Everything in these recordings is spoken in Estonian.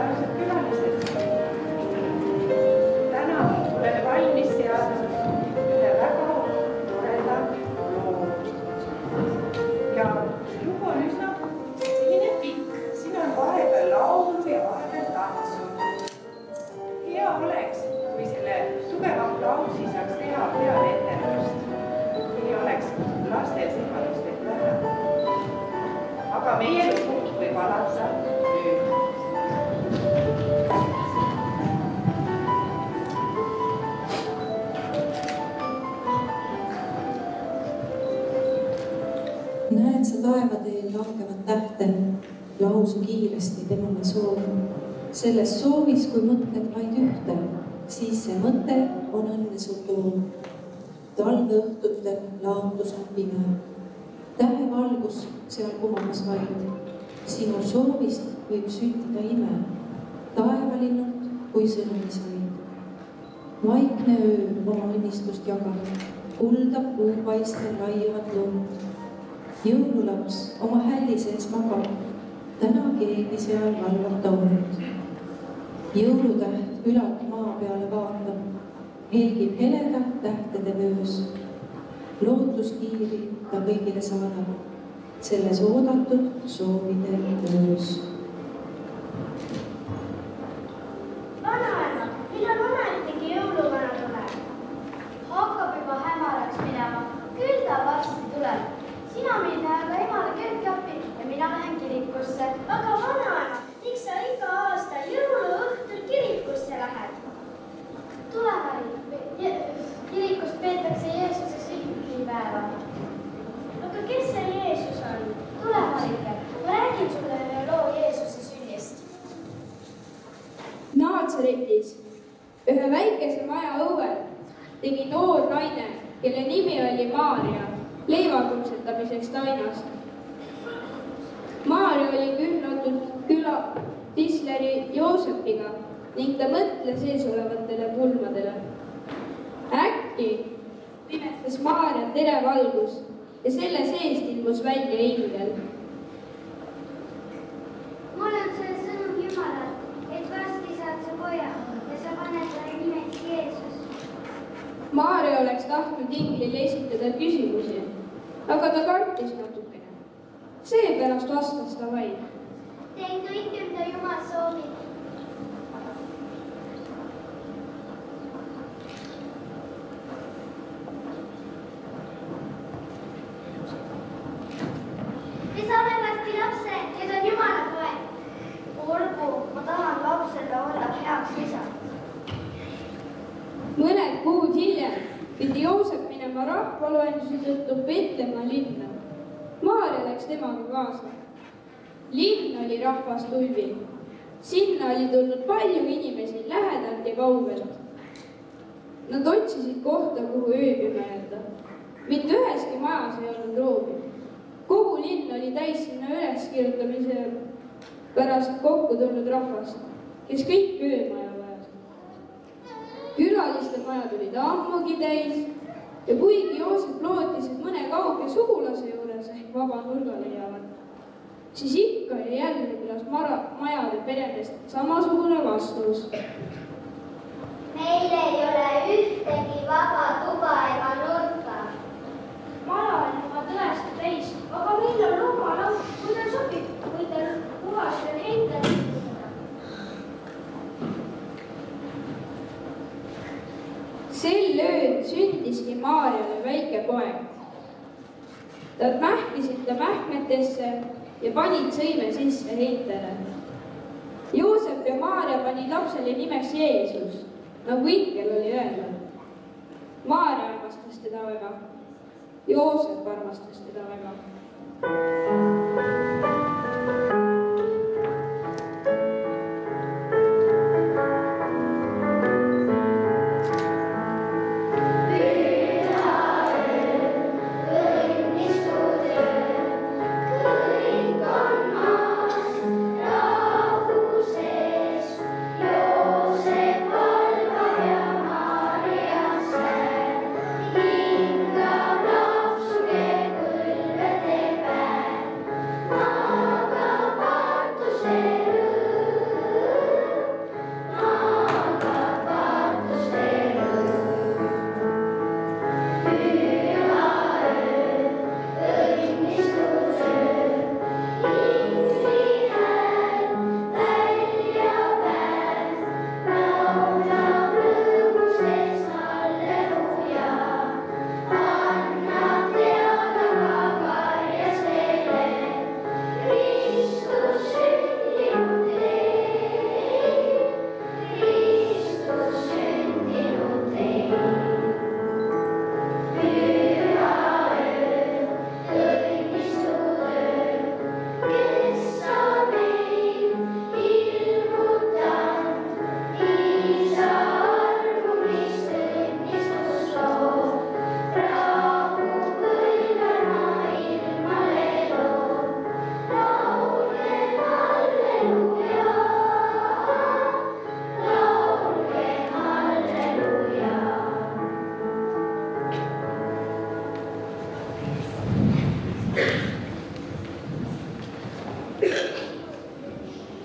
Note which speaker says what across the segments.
Speaker 1: austaarsed külalised. Täna olen valmis seadnud ühe väga toreda loo. Ja lugu on üsna selline pikk. Siin on vahepeal laulu ja vahepeal tantsu. Hea oleks, kui selle tugeva aplausi saaks teha peale etendust. Ei oleks lastel segadust, et vähe. Aga meie lugu võib alata nüüd.
Speaker 2: Näed sa taevadeel langevat tähte, lausu kiiresti temale soovi. Selles soovis, kui mõtled vaid ühte, siis see mõte on õnne su toov. Talveõhtutel laotus on pime. Tähevalgus seal kumamas vaid. Sinu soovist võib süttida ime. Taevalinnult, kui sõnumi said. Vaikne öö oma õnnistust jagab. Kuldab puupaistel laiuvat lund. Jõululaps oma hälli sees magab. Täna keegi seal valvab taund. Jõulutäht ülalt maa peale vaatab. Helgib heleda tähtede vöös. Lootuskiiri ta kõigile saadab. Selles oodatud soovide öös.
Speaker 3: Vanaema, millal ometigi jõuluvana tuleb? Hakkab juba hämaraks minema. Küll ta varsti tuleb. Sina mine aga emale köögiappi ja mina lähen kirikusse. Aga vanaema, miks sa iga aasta jõuluõhtul kirikusse lähed? Tule, Mari. Kirikust peetakse Jeesuse sünnipäeva. Aga kes see Jeesus on? Tule, Marike. Ma räägin sulle ühe loo Jeesuse sünnist.
Speaker 4: Naatsaretis, ühe väikese maja õuel tegi noor naine, kelle nimi oli Maarja, leivakumpsetamiseks tainast. Maarja oli kühnatud küla tisleri Joosepiga ning ta mõtles ees olevatele pulmadele. Äkki pimetas Maarja terevalgus ja selle seest ilmus välja ingel.
Speaker 3: Mul on see sõnum Jumalalt, et varsti saad sa poja ja sa paned talle nimeks Jeesus.
Speaker 4: Maarja oleks tahtnud inglile esitada küsimusi, aga ta kartis natukene. Seepärast vastas ta vaid.
Speaker 3: Teen kõik, mida Jumal soovib. Me saame varsti lapse, kes on Jumala poeg. Olgu, ma tahan lapsele olla heaks isaks.
Speaker 4: Mõned kuud hiljem pidi Joosep minema rahvaloenduse tõttu Petlemma linna. Maarja läks temaga kaasa. Linn oli rahvast ulvil. Sinna oli tulnud palju inimesi lähedalt ja kaugelt. Nad otsisid kohta, kuhu ööbima jääda. Mitte üheski majas ei olnud ruumi. Kogu linn oli täis sinna üleskirjutamise pärast kokku tulnud rahvast, kes kõik öömaja vajasid. Külaliste majad olid ammugi täis ja kuigi Joosep lootis, et mõne kauge sugulase juures ehk vaba nurga leiavad, siis ikka ja jälle kõlas majade peredest samasugune vastus.
Speaker 3: Meil ei ole ühtegi vaba tuba ega nurka. Maja on juba tõesti täis, aga meil on loomalau, kui teil sobib, või teil puhastel heitel liikuda.
Speaker 4: Sel ööl sündiski Maarjale väike poeg. Nad mähkisid ta mähkmetesse ja panid sõime sisse heitele. Joosep ja Maarja panid lapsele nimeks Jeesus, nagu ingel oli öelnud. Maarja armastas teda väga. Joosep armastas teda väga.
Speaker 3: Hinga lapsuke kõlvede päev.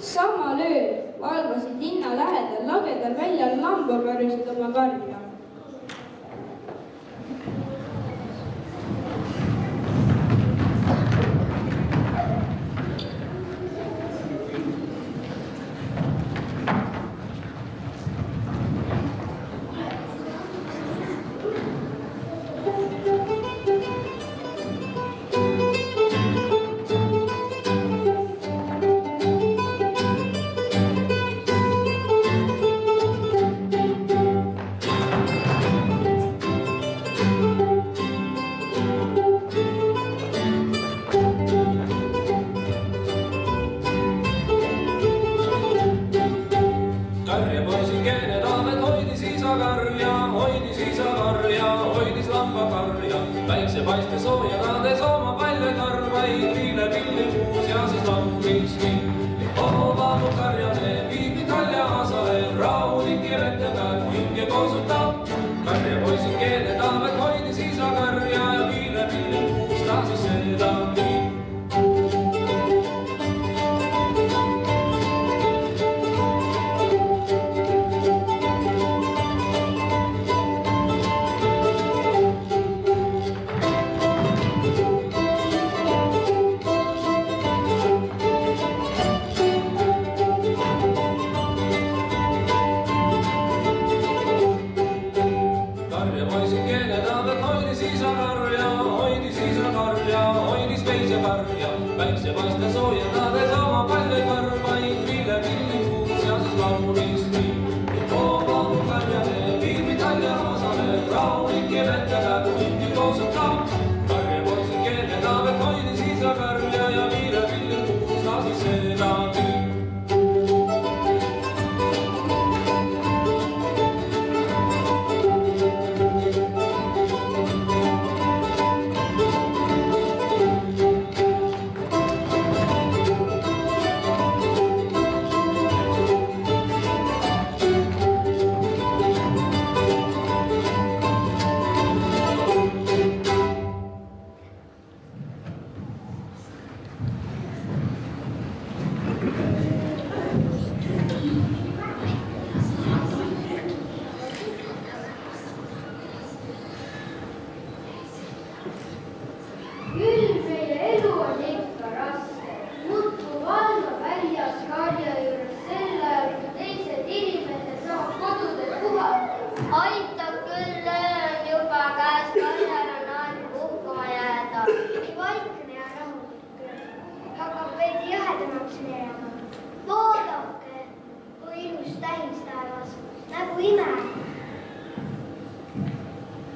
Speaker 4: Samal ööl valvasid linna lähedal lagedal väljal lambakarjusid oma karja.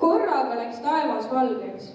Speaker 4: Korraga läks taevas valgeks.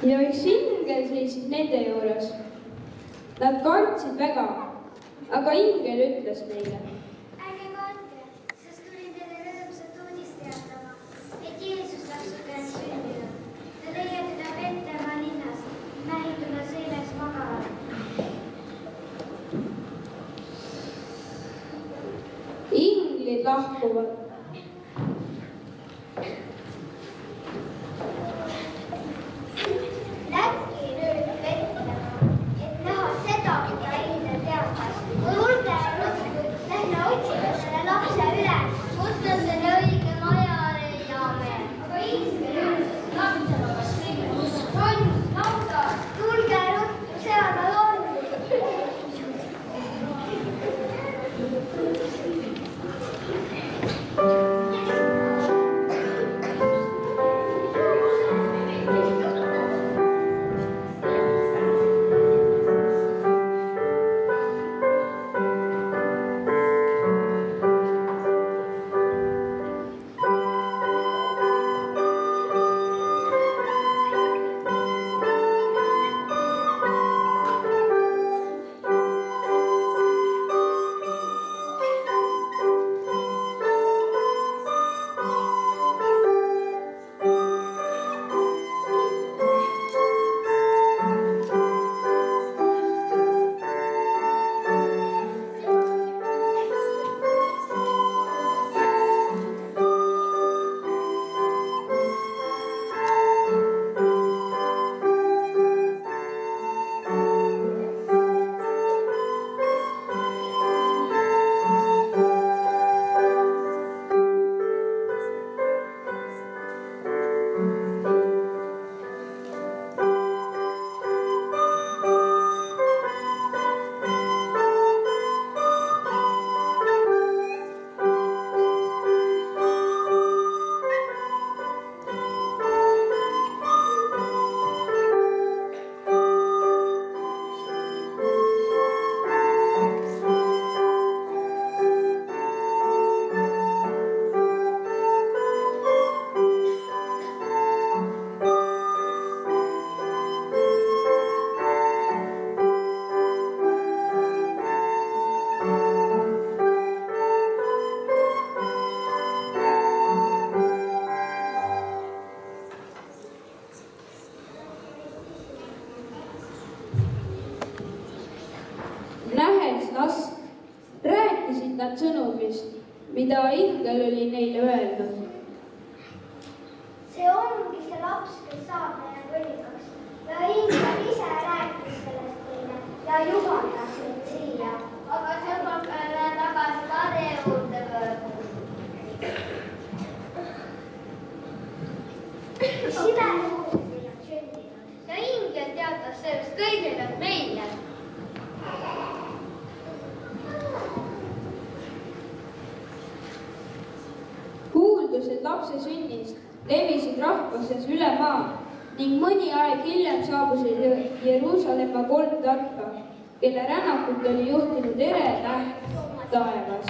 Speaker 4: Ja üks ingel seisis nende juures. Nad kartsid väga, aga ingel ütles neile.
Speaker 3: Ärge kartke, sest tulin teile rõõmsat uudist teatama, et Jeesus lapsuke on sündinud. Te leiate ta Betlemaa linnas, mähituna seljas magaval.
Speaker 4: Inglid lahkuvad.
Speaker 3: Läkki nüüd Betlemaa, et näha seda, mida ingel teatas. Tulge ruttu, lähme otsime selle lapse üles. Kust on selle õige maja leiame? Aga ingel ütles, lapsel on kas linnas. Ronn, lauda, tulge ruttu, seal ta on.
Speaker 4: Nähes last, rääkisid nad sõnumist, mida ingel oli neile öelnud.
Speaker 3: See ongi see laps, kes saab meie kuningas. Ja ingel ise rääkis sellest teile ja juhatas meid siia. Aga sõbrad peale tagasi Mare juurde pöördunud. Sime luusid on sündinud ja ingel teatas sellest kõigile meile.
Speaker 4: Kuuldused lapse sünnist levisid rahva seas üle maa ning mõni aeg hiljem saabusid Jeruusalemma 3 tarka, kelle rännakut oli juhtinud ere täht taevas.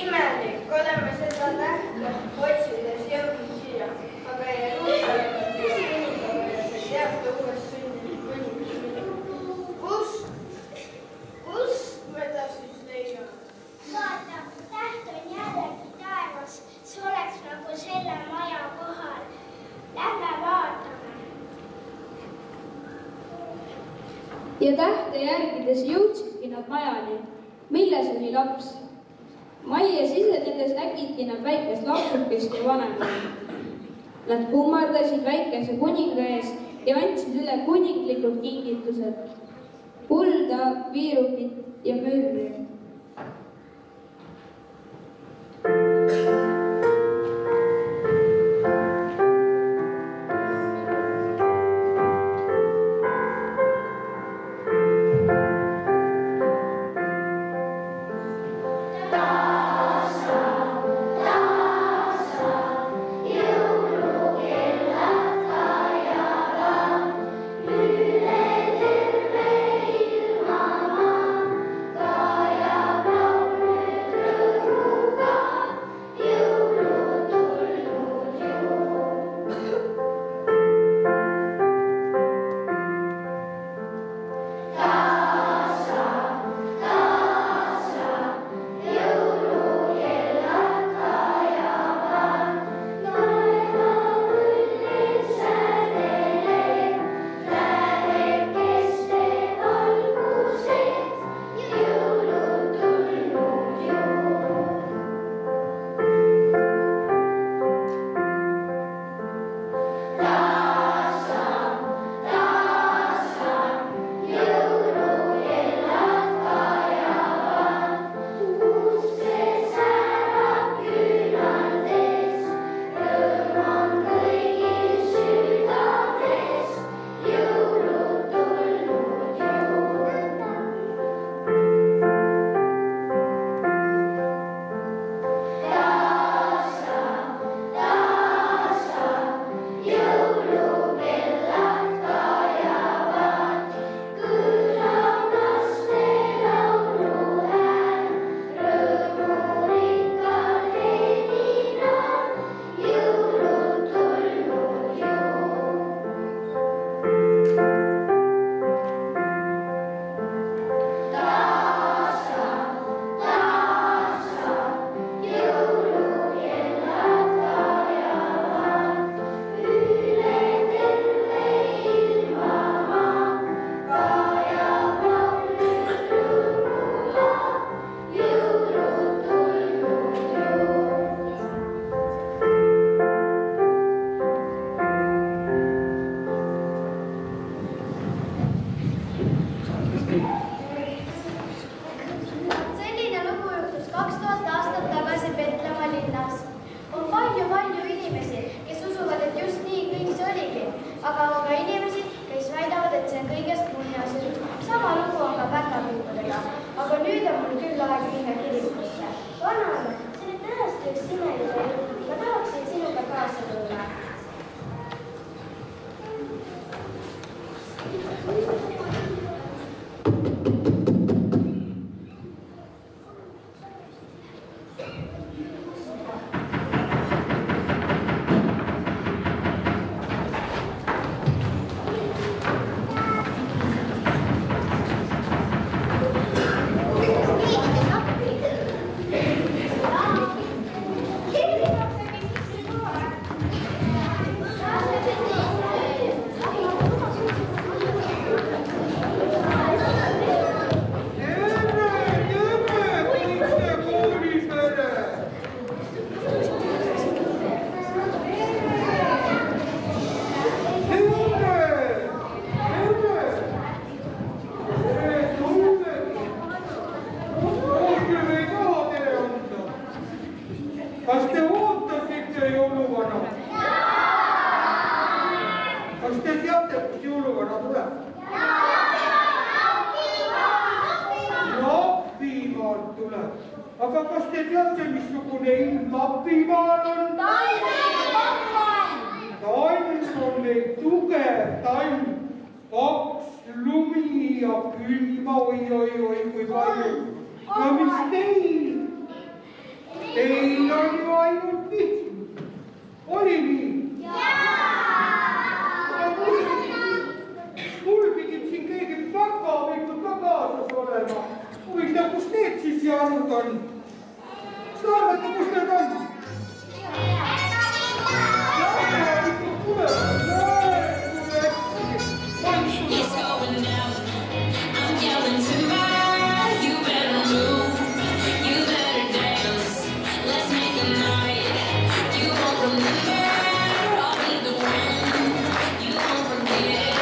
Speaker 1: Imelik, oleme seda tähte otsides jõudnud siia, aga Jeruusalemmas ei sünnitama ja see teate uuest sündinud kuningas. Kust me ta siis leiame?
Speaker 3: Vaata, täht on jällegi taevas, see oleks nagu selle maja kohal. Lähme vaatame.
Speaker 4: Ja tähte järgides jõudsidki nad majani, milles oli laps. Majja sisenedes nägidki nad väikest lapsukest ja vanemat. Nad kummardasid väikese kuninga ees ja andsid üle kuninglikud kingitused. kulda, viirukit ja mürri.
Speaker 5: Aga kas te teate, missugune ilm Lapimaal on? Talv on meil tugev talv, paks lumi ja külma, oi, kui palju. Ja mis teil? Teil on ju ainult lihtne. Oli nii? Mul pidid siin keegi väga kaasas olema. Huvitav, kus need siis jäänud on? Kas te arvate, kus need on?
Speaker 6: It's going down. I'm yelling tonight. You better move. You better dance. Let's make a night. You won't remember. I'll be the one. You won't forget.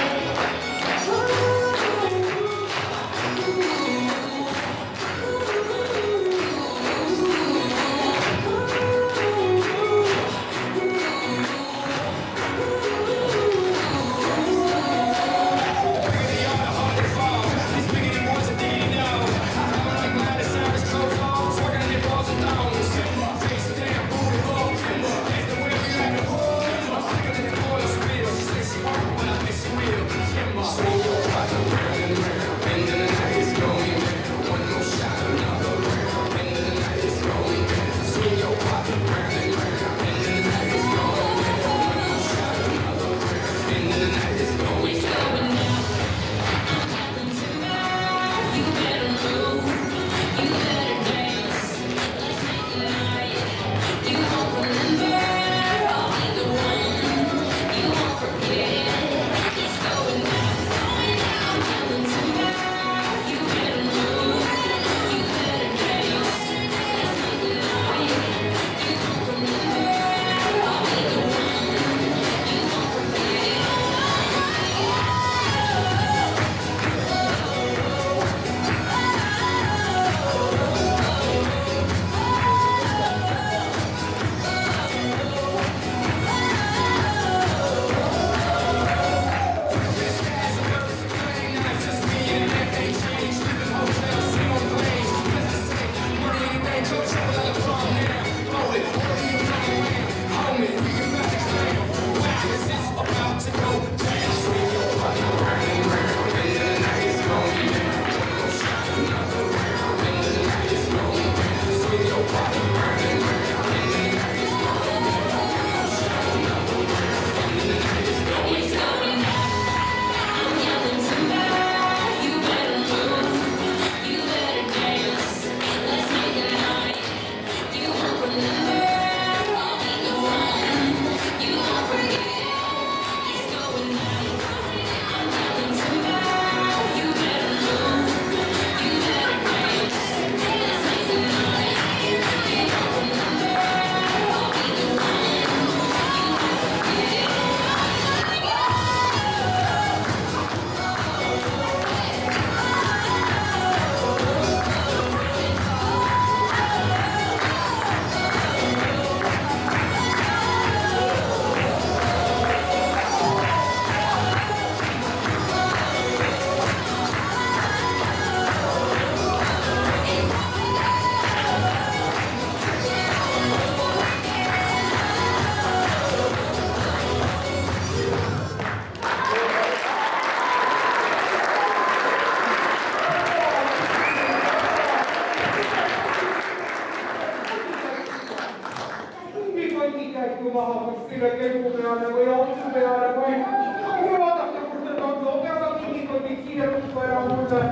Speaker 5: ütleda mulle.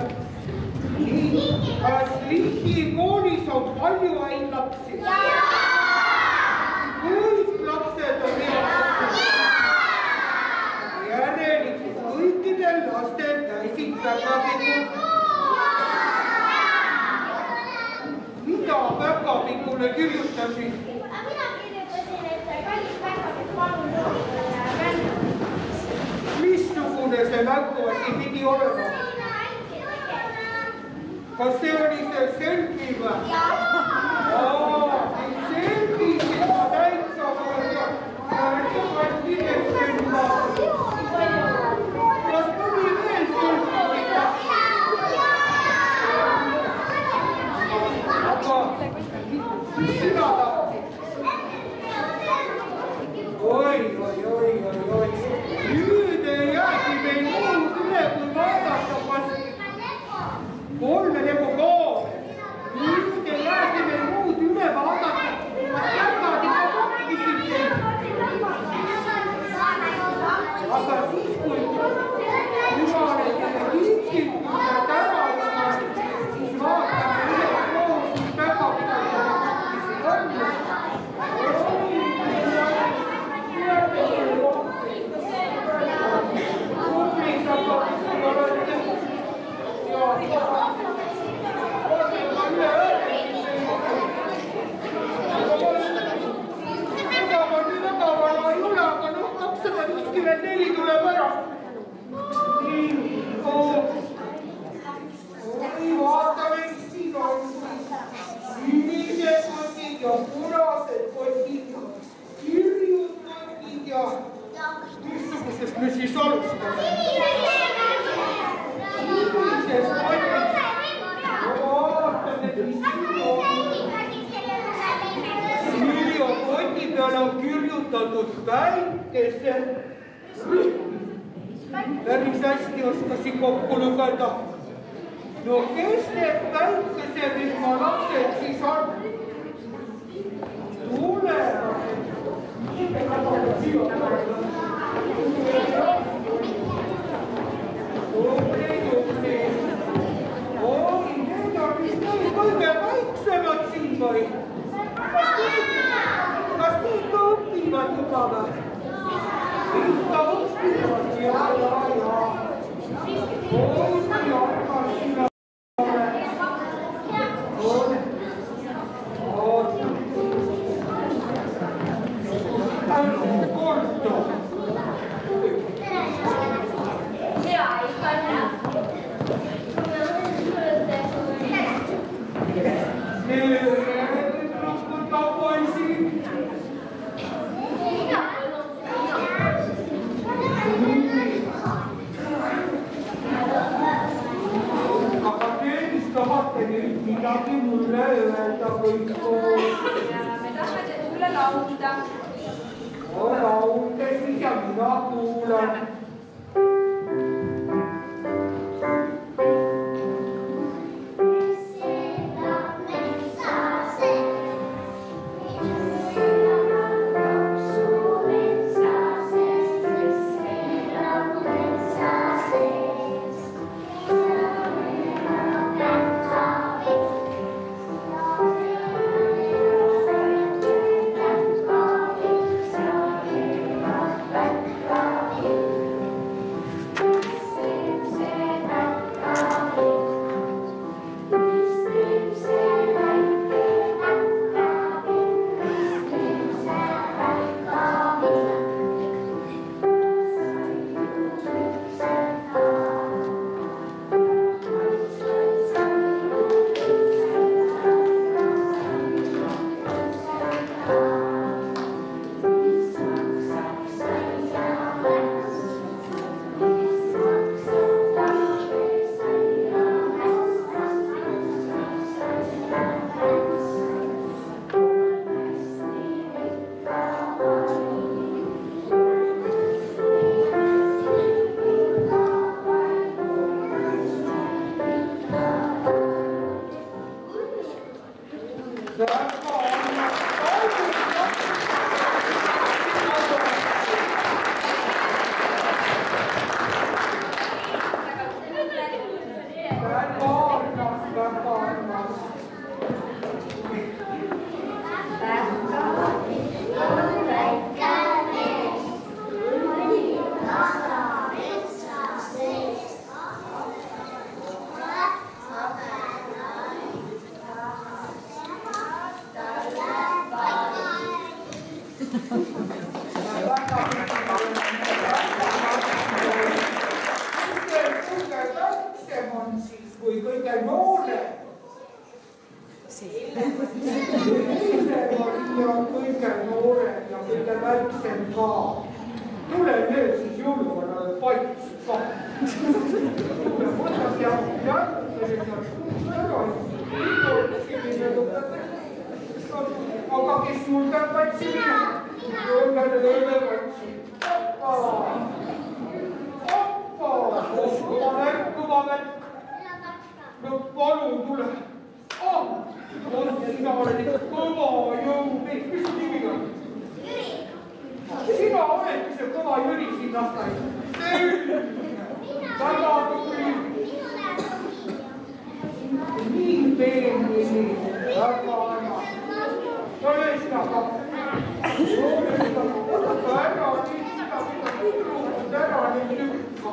Speaker 5: Kas Lihi koolis on palju häid lapsi? Kõik lapsed on head lapsed. Järelikult kõikidel lastel käisid päkapikud. Mida päkapikule kirjutasid?
Speaker 3: Mina kirjutasin, et kallis päkapikk palun loovitada mängu.
Speaker 5: Missugune see mänguasi pidi olema? Kas see oli see selfie või? Selfie, seda täitsa võrda. Kas tuli veel selfie? Aga mis sina tahtsid? Oi. Nüüd ei jäägi meil muud üle, kui vaadata, kas kolme nagu koole. Nüüd ei jäägi meil muud üle vaadata, kas käkad ikka kokkisid teid. Aga siis, kui juba need kinkitused ära olid, siis vaatame üle koos, mis päkapikud kokkisid on. Neli tuleb ära. Vaatame, mis siin on. Sinised kotid ja punased kotid ja kirjud kotid ja missugusest me siis alustame? Sinisest kotid. Vaatame, mis siin on. Silja koti peal on kirjutatud päikese. Päris hästi oskasin kokku lugeda. No kes need päikeserühma lapsed siis on? Tulevad. Oi, need on vist need kõige väiksemad siin või? Kas need ka õpivad juba või? Ikka õpivad, ja. Oi, armas sina ole. Korda.
Speaker 3: Hea, ikka hea.
Speaker 5: Aga te, mis tahate nüüd midagi mulle öelda kõik koos?
Speaker 4: Me tahame sulle laulda.
Speaker 5: Laulge siis ja mina kuulan. Kui kõige noorem. Ja kõige noorem ja kõige väiksem ka. Tule nüüd siis jõuluvanale paitsi ka. Võta seal aga kes julgeb paitsi minna? Julgeb paitsi. Kõva värk. No palun tule. Sina oled ikka kõva jõumees. Mis su nimi on? Jüri. Sina oledki see kõva Jüri siin lasteaias. Väga tubli. Nii peenis. Väga hea. No löö sina ka. Ära nii sina mida. Ära nii lükka.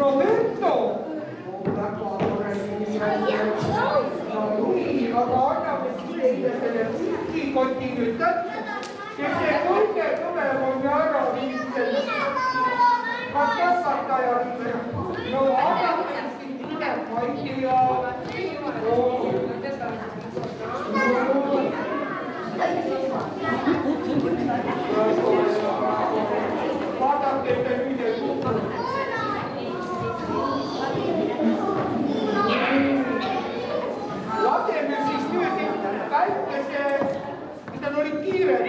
Speaker 5: Roberto! Väga tore nimi. No nii, aga anname teile selle pühkikoti nüüd kätte. Kes see kõige kõvem on ja ära viinud. Kas kasvataja viib ära? No anname siin tuleb Maiki ja... Vaadake, et te nüüd ei kuulnud. Laseme siis nüüd väikese, mida nad olid kiired,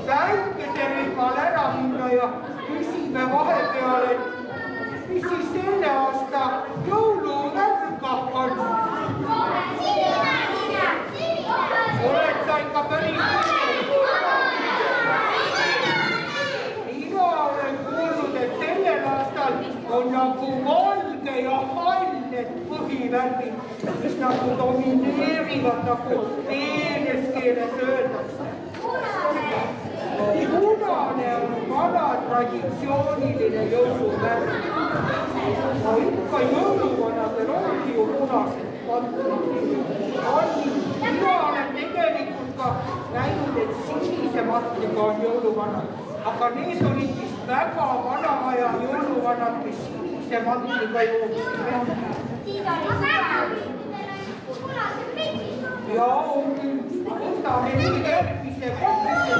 Speaker 5: väikese rühmal ära minna ja küsime vahepeal, et mis siis selle aasta jõuluvärga on. Oled sa ikka päris mina olen kuulnud, et sellel aastal on nagu valge ja hall need põhivärgid, mis nagu domineerivad, nagu teenes keeles öeldakse. Punane on vana traditsiooniline jõuluvärg. No ikka jõuluvanadel ongi ju punased pantrid. Mina olen tegelikult ka näinud, et sinise matriga on jõuluvanad, aga need olid vist väga vana aja jõuluvanad, kes sinise matriga jooksid. Ja võtame nüüd järgmise kokkuse.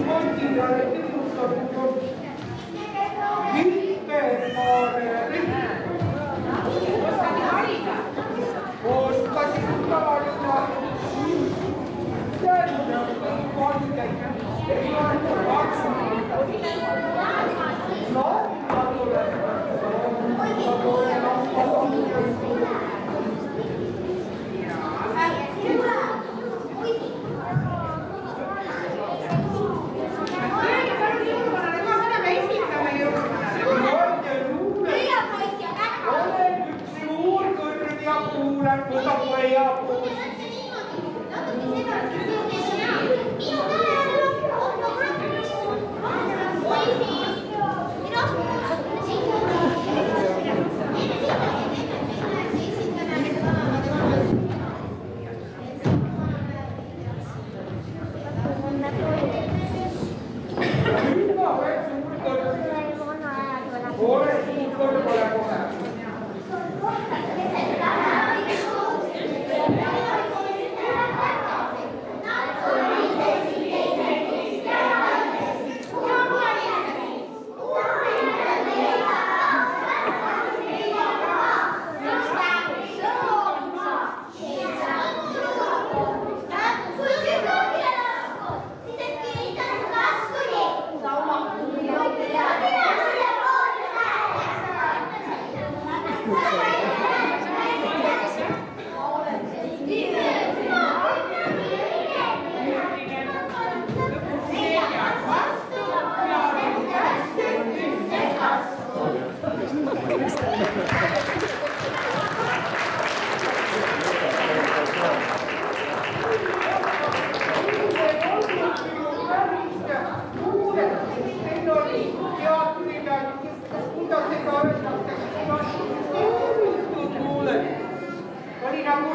Speaker 5: Kondile kirjutatud on Vikermaare rühm. Oskasin tavaline jälle valgeid. No, ma tulen.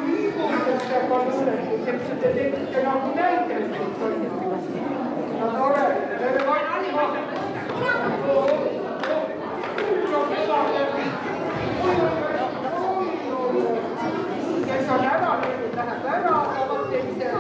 Speaker 5: liigutustega luuletuseks, et te tegite nagu näidelist. No tore, tere Vaima. Kes on ära löönud, läheb ära, aga teise.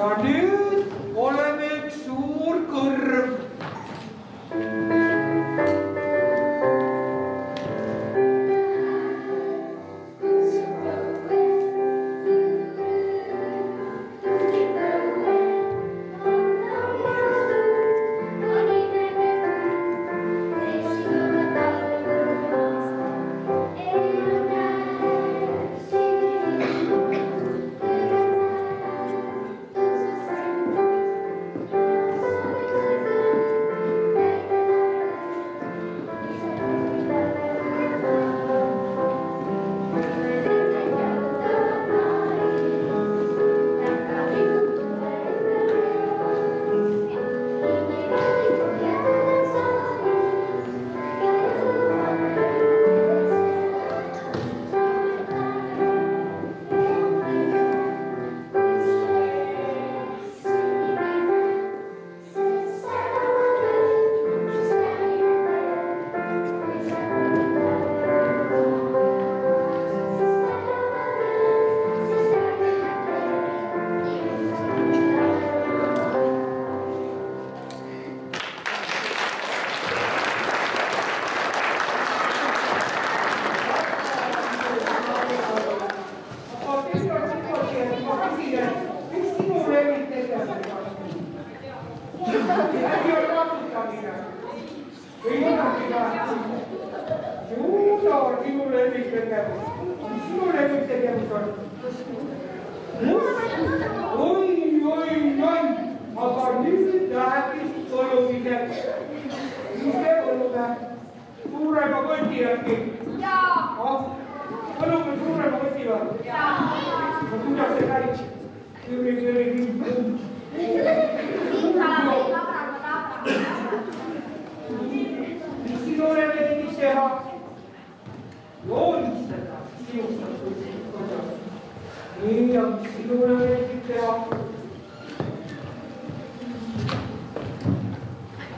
Speaker 5: Ja nüüd oleme üks suur kõrv.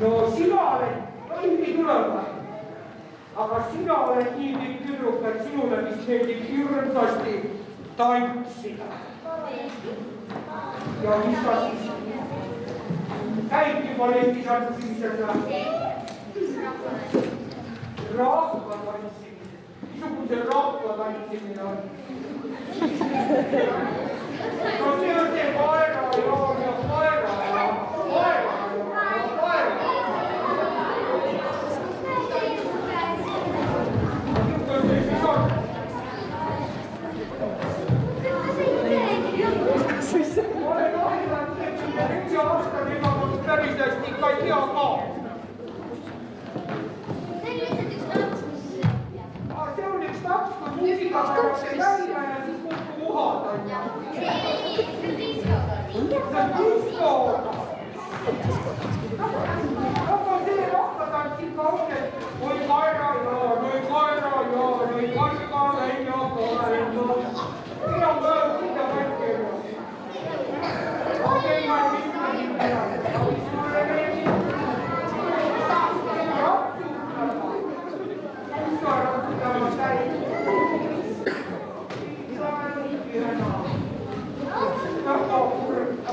Speaker 5: no sina oled, no ei tule või? Aga sina oled nii pikk tüdruk, et sinule vist meeldib hirmsasti tantsida. Ja mis sa siis? Käidki balletis tantsimised või? Rahva tantsimine. Missugune see rahva tantsimine on? No see on see koera ja koera ja koera. Päris hästi ikka ei tea ka. See on üks tants, kui muusika pannakse käima ja siis kokku uhada. See on disko. Aga see rahvatants ikka on, et oi kaera ja, oi kaera ja, oi karga välja, kaera. Mina on väga mida vaikkeema. Okei, ma ei mitme siin peale.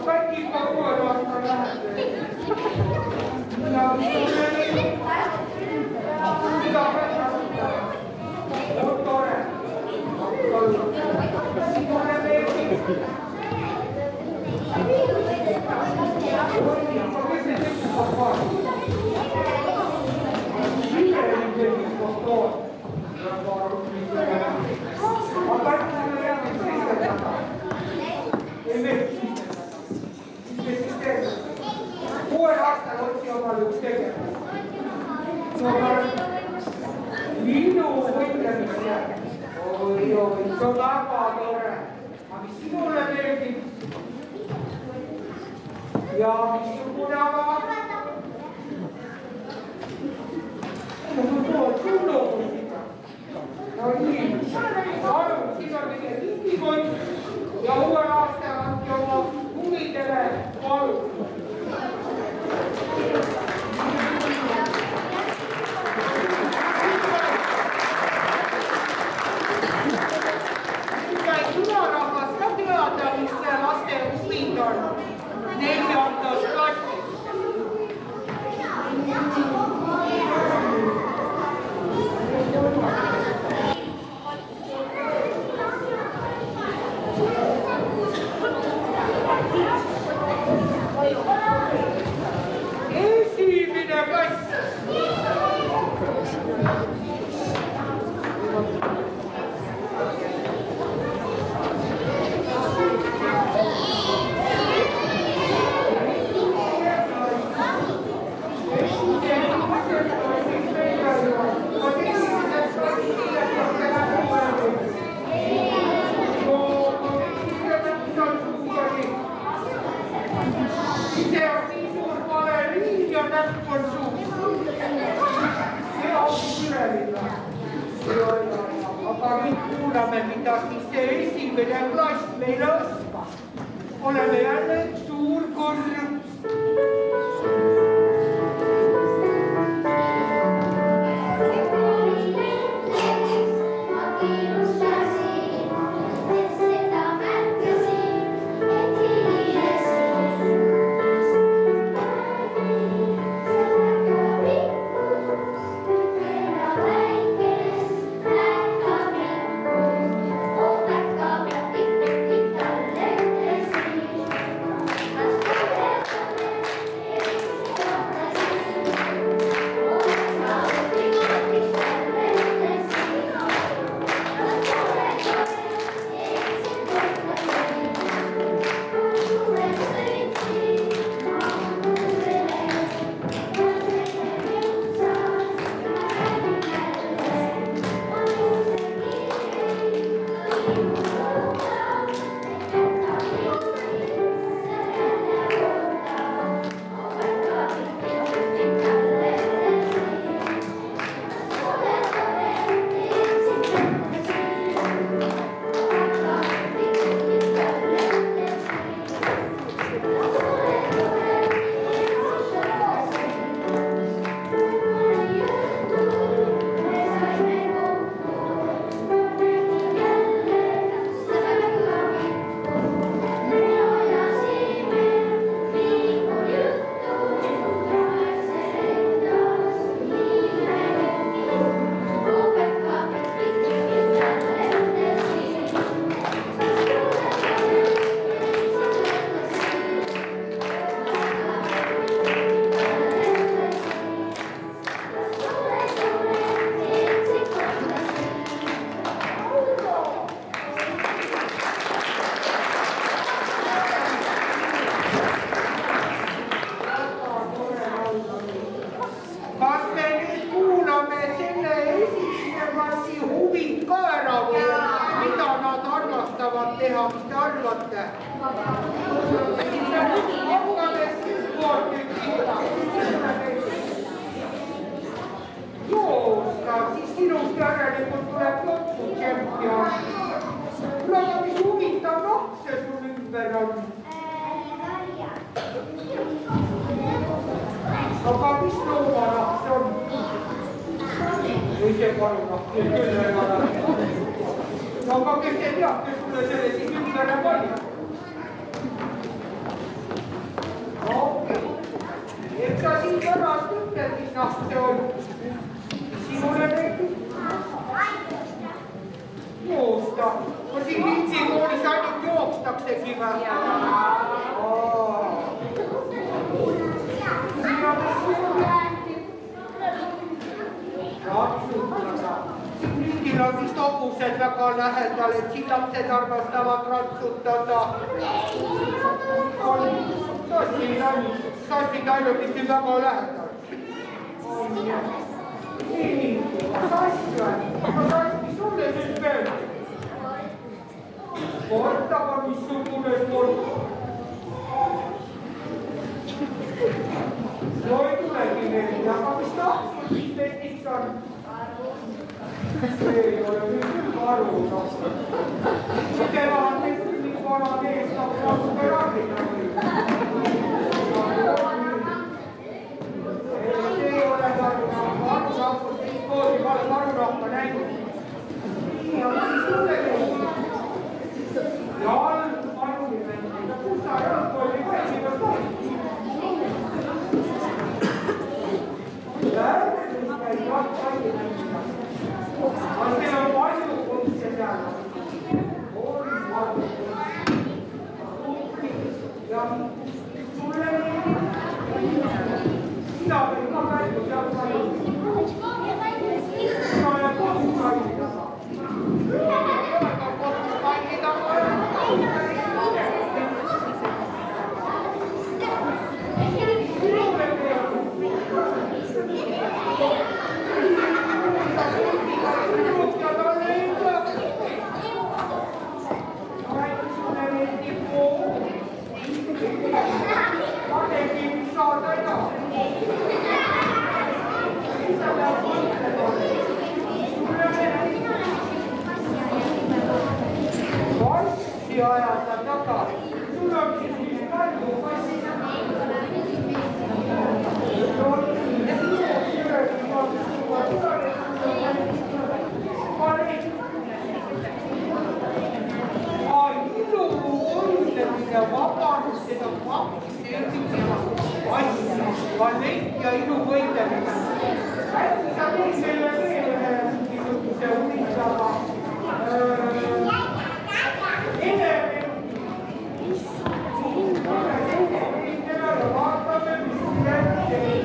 Speaker 5: Kaikki kokoelmasta lähtee. Ja mitä on tore. Linnu võitlemine. Oi, see on väga tore. Aga mis sinule meeldib? Ja missugune aga? Kuulumusika. No nii, palun, siin on meie lindikott ja uue aastal andke oma huvidele palun. Tunarahvas ka teada, mis laste huvid on 4. klassis. Esimene klass. Aga nüüd kuulame, mida siis see esimene klass meile õskas. Oleme jälle suur kõrv. teha, mis te arvate? Hakkame sümbol tükita. Joosta, siis sinust järelikult tuleb lotsutšempion. Kuule, aga mis huvitav laps see sul ümber on? Aga mis loomarahv see on? Või see karunahv, küll väga läheb. Aga kes ei tea, kes sulle selle siin ümber pani? Okei. Eks sa siin pärast ütled, mis nahk see on. Mis sinule meeldib? Joosta. No siin Vintsikoolis ainult jookstaksegi või? Ratsutada. Riigil on vist hobused väga lähedal, et siin lapsed armastavad ratsutada. Sassid ainult vist väga lähedal. Nii, sass, mis sulle siis meeldib? Sport, aga missugune sport? No ei tulegi meeldi, aga mis tahtul siis testiks on? See ei ole küll karu, noh. See teevad neid küll nii vana mees, saab natuke ravida või? See ei ole karunahku, teist koodi pole karunahka näinud. Nii, aga mis sulle meeldib? Jalg, karuni meeldib. Kus sa jalg oli meeldib ka? Läärmis käib jalgpalli mängida. Aga meil on palju kunstse seal. Koolis valmistus. Ja sulle sina võid ka mängu jalgpalli. Sina jääb kodus kallida. Kodus kallida vaja. Passi ajada taga. Sul on siis palju passi. Vabandust, seda pappi asja, ballett ja ilu võitlemine. Äkki sa teed selle veel mingisuguse huvitava elementi. Vaatame, mis järgi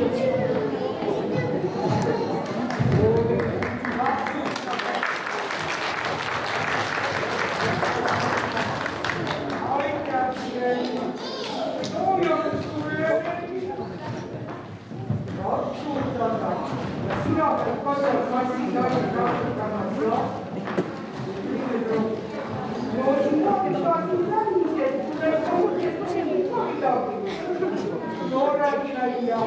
Speaker 5: sina pead kasvab massid ainult ratsutamas, jah? No sina pead ka siin lähised, tuleb ka mõtled ka midagi. No räägi välja.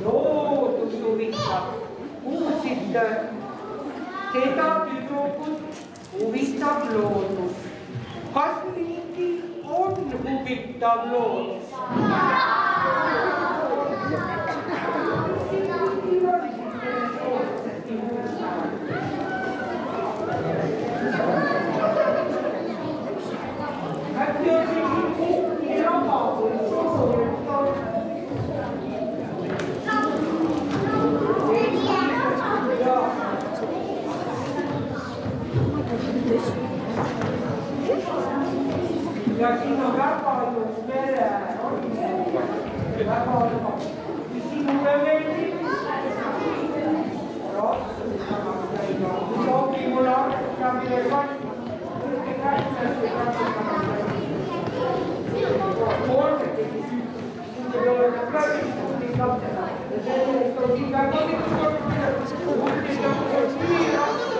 Speaker 5: Loodus huvitab. Kuulsite? Seda tüdrukut huvitab loodus. Kas mingi on huvitav loodus? Äkki on siin kuhni raha või soovitav? Ja siin on väga ilus mere. Väga ilus. Mis sinule meeldib? Ratsutamaks käia. Soovi mulle arvutamine kasvab. Kõige kätsesse ratsutamaks käia. Kolmekesi süüd. Kui ei ole praegu kuulid lapsena. Ja sellest on siin väga mitu korda. Kuulid lapsed, nii lapsed.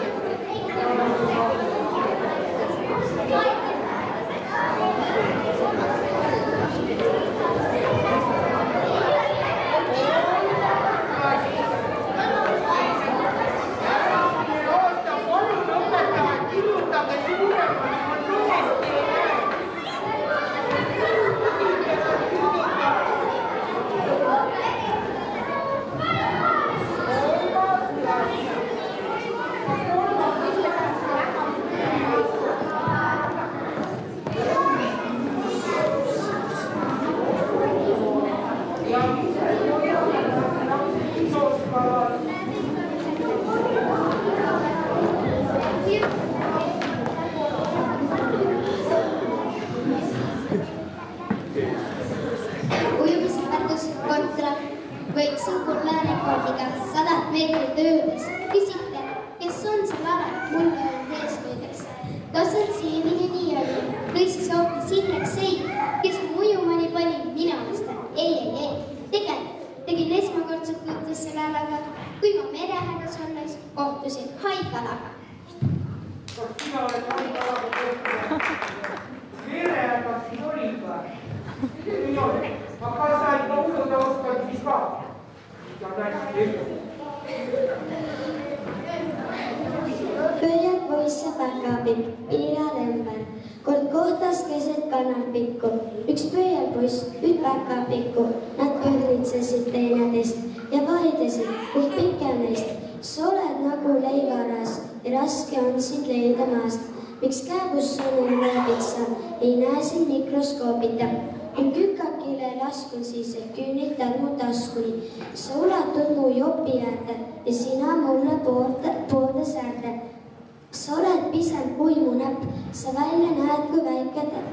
Speaker 7: mulle on eesmüüdeks. Kas on siiani nii oli? Või siis hoopis Indrek Seid, kes mujumani pani mina mõista? Ei. Tegin esmakordselt tutvus selle alaga, kui ma merehädas olles kohtusin haikalaga.
Speaker 5: Kas sina oled haikalaga kohtunud? Merehädas siin olid või? Ei ole. Aga kas sa ikka usuda oskad siis ka? Ja hästi.
Speaker 7: Köiad poisse päkapikk, Piira lember. Kord kohtas keset kannapikku. Üks pöialpoiss, üks päkapikku. Nad pööritsesid teineteist ja vaidlesid, kuid pikem neist. Sa oled nagu leivaras ja raske on sind leida maast. Miks käebussõnu räägid sa, ei näe sind mikroskoopita. Kui kükakile laskun siis, et küünitad mu taskuni. Sa ulatud mu jopi äärde ja sina mulle poolde säärde. Sa oled pisend kui mu näpp, sa välja näed kui väike täpp.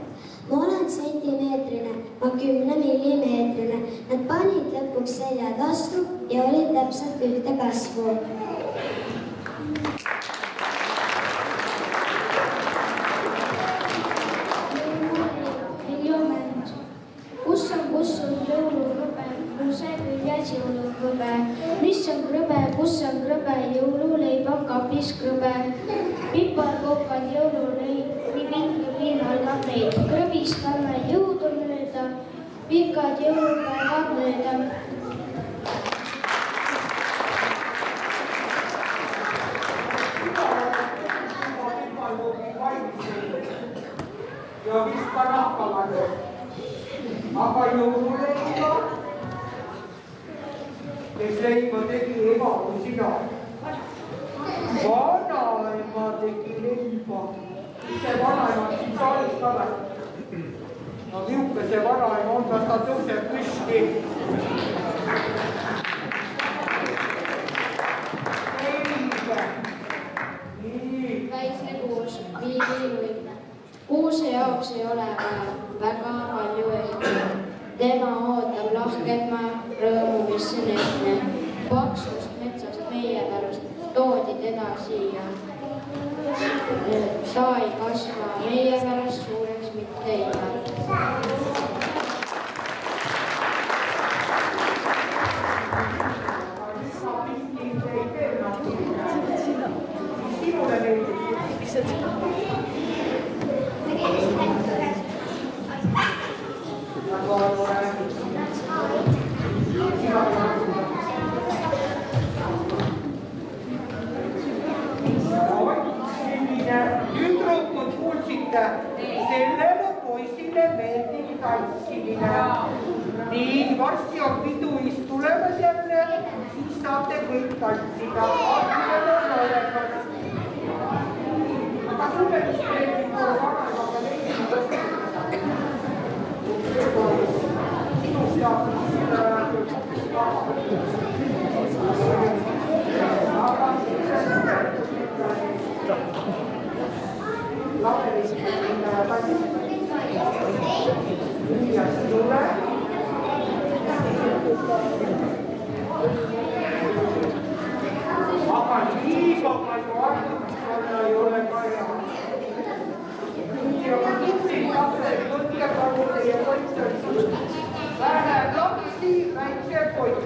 Speaker 7: Ma olen sentimeetrine, ma 10 millimeetrine. Nad panid lõpuks seljad vastu ja olid täpselt ühte kasvu.
Speaker 3: Kus on jõulukrõbe, kuuse küljes jõulukrõbe. Mis on krõbe, kus on krõbe, jõululeib on kapis krõbe. Piparkookad jõululeib, vinklõpiin algab neid. Krõbistame jõudu mööda, pikad jõulupäevad mööda.
Speaker 5: Ja vispa nahkavad. Aga jõululeiba, kes leiba tegi ema kui sina. Vanaema tegi leiba. Ise vanaema siin saalis ka või? No niuke see vanaema on, kas ta tõuseb püsti. Leiba. Nii.
Speaker 4: Väikne kuus, viiluid. Kuuse jaoks ei ole vaja väga palju ehti. Tema ootab lahket maa, rõõmu, mis on ehtne. Paksust metsast meie pärast toodi teda siia. Ta ei kasva meie pärast suureks mitte ei jää.
Speaker 5: Sinule meeldib. Tüdrukud kuulsite, sellele poisile meeldib tantsimine. Nii, varsti on piduist tulemas jälle, siis saate kõik tantsida. Aadmine on olemas. Aga sulle mis meeldib vanaemaga leidma? Sinust saab aga liiga palju arvutuskanna ei ole ka hea. Ja ma tutsin lapsed, võtke palun teie kontserti. Vähe lapsi, väikse koit.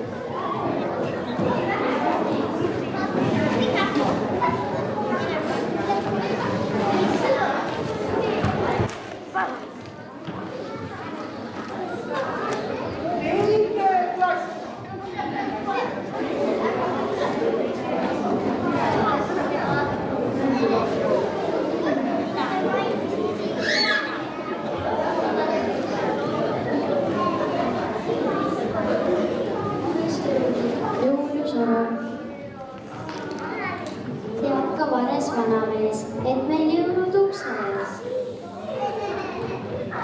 Speaker 7: Tead ka vares vanamees, et meil jõulud ukse ees.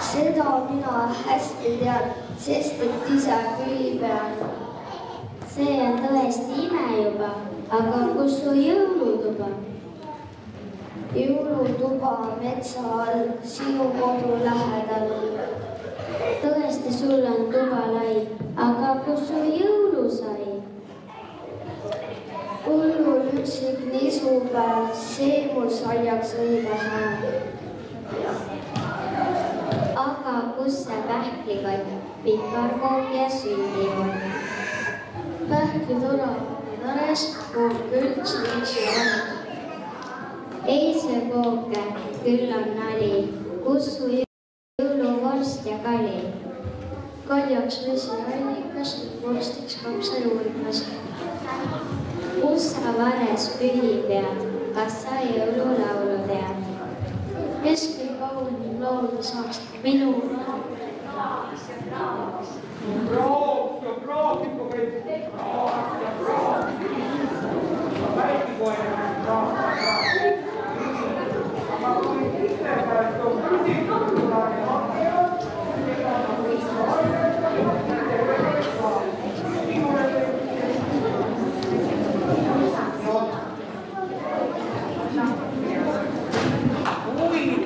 Speaker 7: Seda mina hästi tean, sest et isa küli peal. See on tõesti ime juba, aga kus su jõulutuba? Jõulutuba metsa all, sinu kodu lähedal. Tõesti, sul on tuba lai, aga kus su jõulu sai? hullul üksik nisupäev, see mul saiaks õige hääl. aga kus see pähklikott, piparkook ja sündikott? Pähklitore tores, kuhu külts niisu on. ei see kooke, küll on nali, kus su jõuluvorst ja kali. kaljaks vesi allikas, vorstiks kapsajuurikas. kus sa vares pühi pead, kas sa jõululaulu tead? kes küll kaunim laulda saaks minu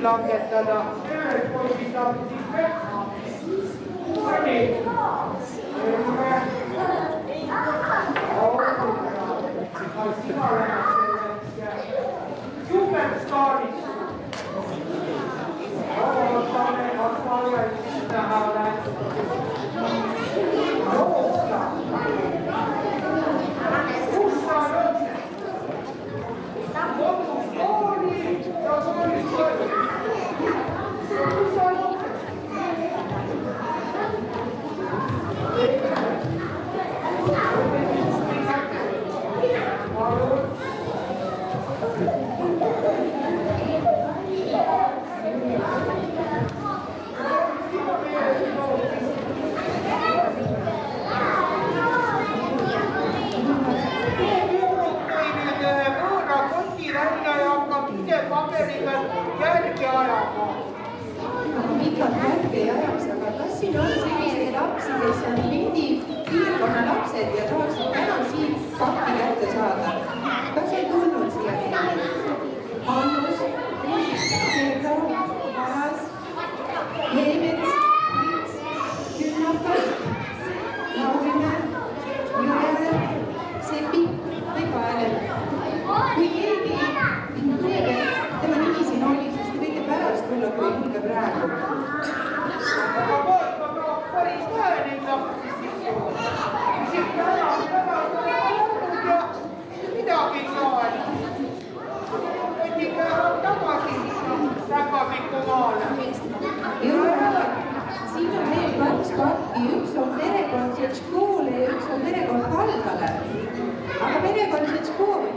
Speaker 5: langetada, poisid saavad siis metsa. Superstaaris. Ootame, vastavasti nähale. Kus sa oled? Kodus kooli ja koolis kooli.
Speaker 1: Pikalt järgi ei ajaks, aga kas siin on selliseid lapsi, kes on Lindi piirkonna lapsed ja tahaksid täna siit pakki kätte saada? Kas on tulnud siia keegi? Annus, Keerro, Varas, Leemets, Prits, Künnakas, Laurimäe, Jõemäe, Sepi või Kaelel. Kui keegi tuleb, et tema nimi siin oli, siis te võite pärast tulla, kui julge praegu.
Speaker 5: Aga päris vähe neid lapsi siis on. Siit täna olnud ja midagi ei saa. Võid ikka tagasi maale.
Speaker 1: Siin on veel 2 pakki, üks on perekond Tšetškoole ja üks on perekond Kaldale. Aga perekond Tšetškoole